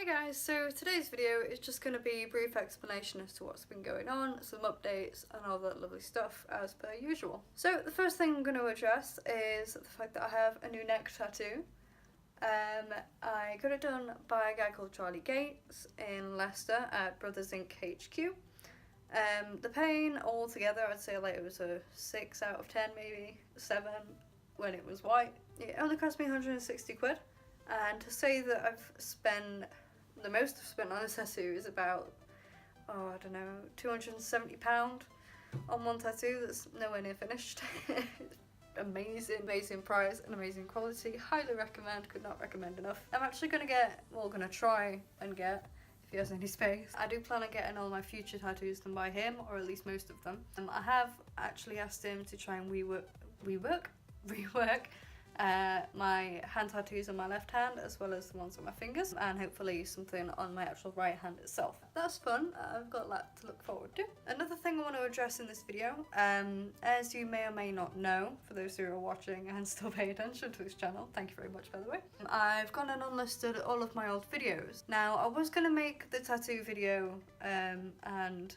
Hey guys, so today's video is just going to be a brief explanation as to what's been going on, some updates and all that lovely stuff as per usual. So the first thing I'm going to address is the fact that I have a new neck tattoo. I got it done by a guy called Charlie Gates in Leicester at Brothers Inc HQ. The pain altogether, I'd say like it was a 6 out of 10, maybe 7 when it was white. It only cost me 160 quid. And to say that I've spent, the most I've spent on a tattoo is about, I don't know, £270 on one tattoo that's nowhere near finished. Amazing price and amazing quality. Highly recommend, could not recommend enough. I'm actually going to try and get, if he has any space. I do plan on getting all my future tattoos done by him, or at least most of them. I have actually asked him to try and rework my hand tattoos on my left hand as well as the ones on my fingers, and hopefully something on my actual right hand itself. That's fun. I've got that to look forward to. Another thing I want to address in this video, as you may or may not know, for those who are watching and still pay attention to this channel, thank you very much by the way, I've gone and unlisted all of my old videos. Now I was going to make the tattoo video and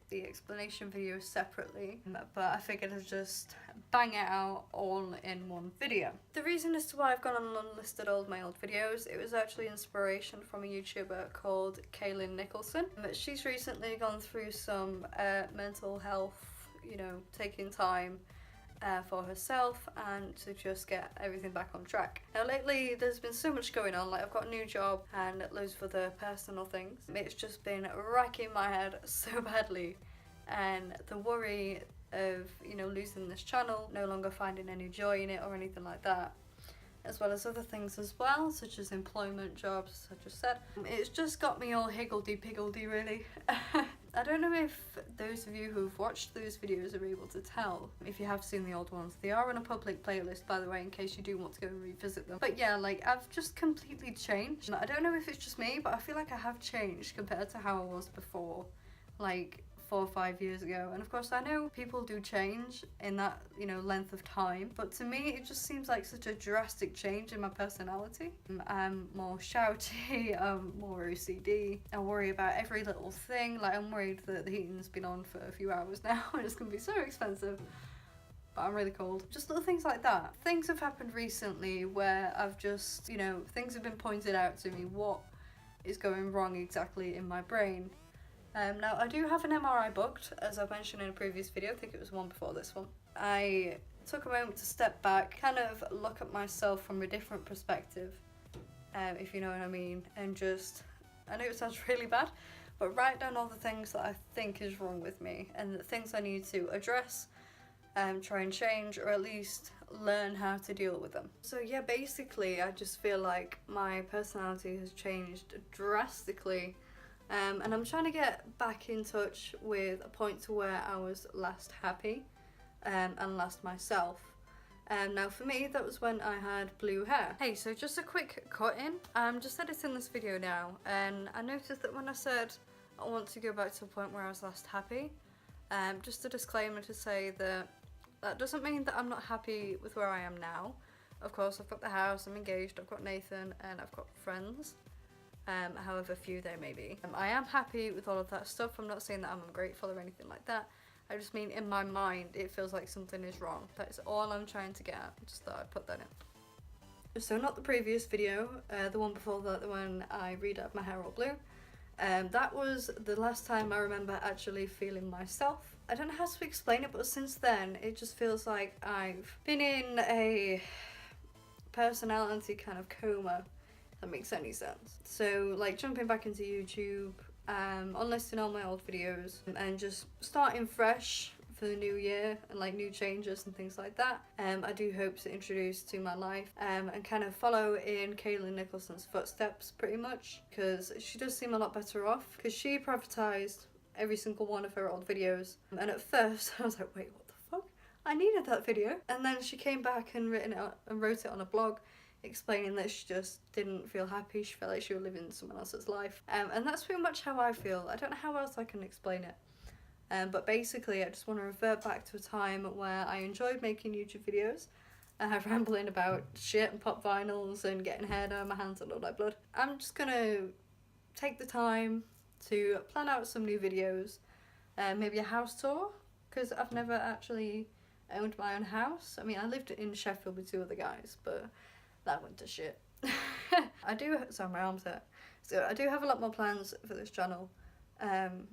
the explanation video separately, but I figured I'd just bang it out all in one video. The reason as to why I've gone and unlisted all of my old videos, it was actually inspiration from a YouTuber called Kaylin Nicholson. She's recently gone through some mental health, taking time for herself and to just get everything back on track. Now lately there's been so much going on, like I've got a new job and loads of other personal things. It's just been racking my head so badly, and the worry of losing this channel, no longer finding any joy in it or anything like that, as well as other things as well, such as employment, jobs, as I just said. It's just got me all higgledy-piggledy really. I don't know if those of you who've watched those videos are able to tell, if you have seen the old ones. They are on a public playlist, by the way, in case you do want to go and revisit them. But yeah, like, I've just completely changed. I don't know if it's just me, but I feel like I have changed compared to how I was before, like 4 or 5 years ago. And of course I know people do change in that length of time, but to me it just seems like such a drastic change in my personality. I'm more shouty, I'm more OCD, I worry about every little thing. Like, I'm worried that the heating's been on for a few hours now and it's gonna be so expensive, but I'm really cold. Just little things like that. Things have happened recently where I've just, things have been pointed out to me what is going wrong exactly in my brain. Now I do have an MRI booked, as I mentioned in a previous video. I think it was one before this one. I took a moment to step back, kind of look at myself from a different perspective, if you know what I mean, and just, I know it sounds really bad, but write down all the things that I think is wrong with me and the things I need to address, try and change, or at least learn how to deal with them. So yeah, basically I just feel like my personality has changed drastically. And I'm trying to get back in touch with a point to where I was last happy and last myself. Now for me, that was when I had blue hair. Hey, so just a quick cut in. I'm just editing this video now, and I noticed that when I said I want to go back to the point where I was last happy, just a disclaimer to say that that doesn't mean that I'm not happy with where I am now. Of course, I've got the house, I'm engaged, I've got Nathan, and I've got friends. However few there may be. I am happy with all of that stuff. I'm not saying that I'm ungrateful or anything like that. I just mean in my mind it feels like something is wrong. That's all I'm trying to get at. Just thought I'd put that in. So not the previous video, the one before that, the one I redyed my hair all blue. That was the last time I remember actually feeling myself. I don't know how to explain it, but since then it just feels like I've been in a personality kind of coma. That makes any sense. So like jumping back into YouTube, unlisting all my old videos and just starting fresh for the new year and like new changes and things like that. I do hope to introduce to my life and kind of follow in Kaylin Nicholson's footsteps pretty much, because she does seem a lot better off, because she privatised every single one of her old videos, and at first I was like, wait, what the fuck? I needed that video. And then she came back and wrote it on a blog, explaining that she just didn't feel happy, she felt like she was living someone else's life, and that's pretty much how I feel. I don't know how else I can explain it, but basically I just want to revert back to a time where I enjoyed making YouTube videos, rambling about shit and pop vinyls and getting hair down my hands that look like blood. I'm just gonna take the time to plan out some new videos, maybe a house tour, because I've never actually owned my own house. I mean, I lived in Sheffield with 2 other guys, but that went to shit. Sorry, my arm's hurt. So I do have a lot more plans for this channel.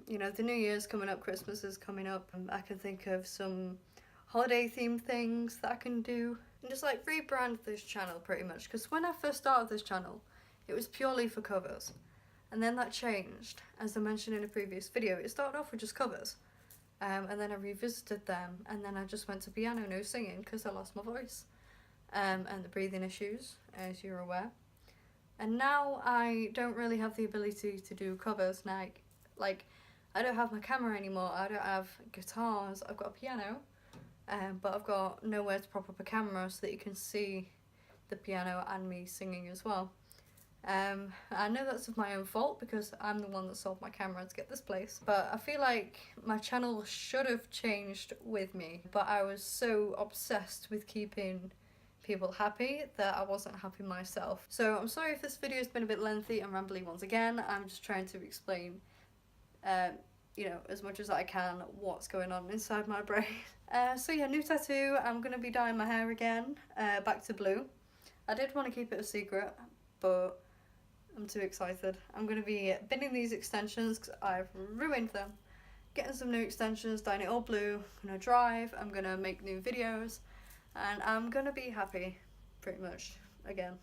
You know, the New Year's coming up, Christmas is coming up, and I can think of some holiday themed things that I can do and just like rebrand this channel pretty much, because when I first started this channel it was purely for covers, and then that changed. As I mentioned in a previous video, it started off with just covers, and then I revisited them, and then I just went to piano, no singing, because I lost my voice and the breathing issues, as you're aware. And now I don't really have the ability to do covers now. Like, I don't have my camera anymore, I don't have guitars, I've got a piano, but I've got nowhere to prop up a camera so that you can see the piano and me singing as well. I know that's of my own fault because I'm the one that sold my camera to get this place, but I feel like my channel should have changed with me, but I was so obsessed with keeping people happy that I wasn't happy myself. So I'm sorry if this video has been a bit lengthy and rambly once again. I'm just trying to explain you know, as much as I can what's going on inside my brain. So yeah, new tattoo. I'm gonna be dyeing my hair again, back to blue. I did want to keep it a secret, but I'm too excited. I'm gonna be binning these extensions because I've ruined them. Getting some new extensions, dyeing it all blue. I'm gonna drive, I'm gonna make new videos, and I'm gonna be happy, pretty much, again.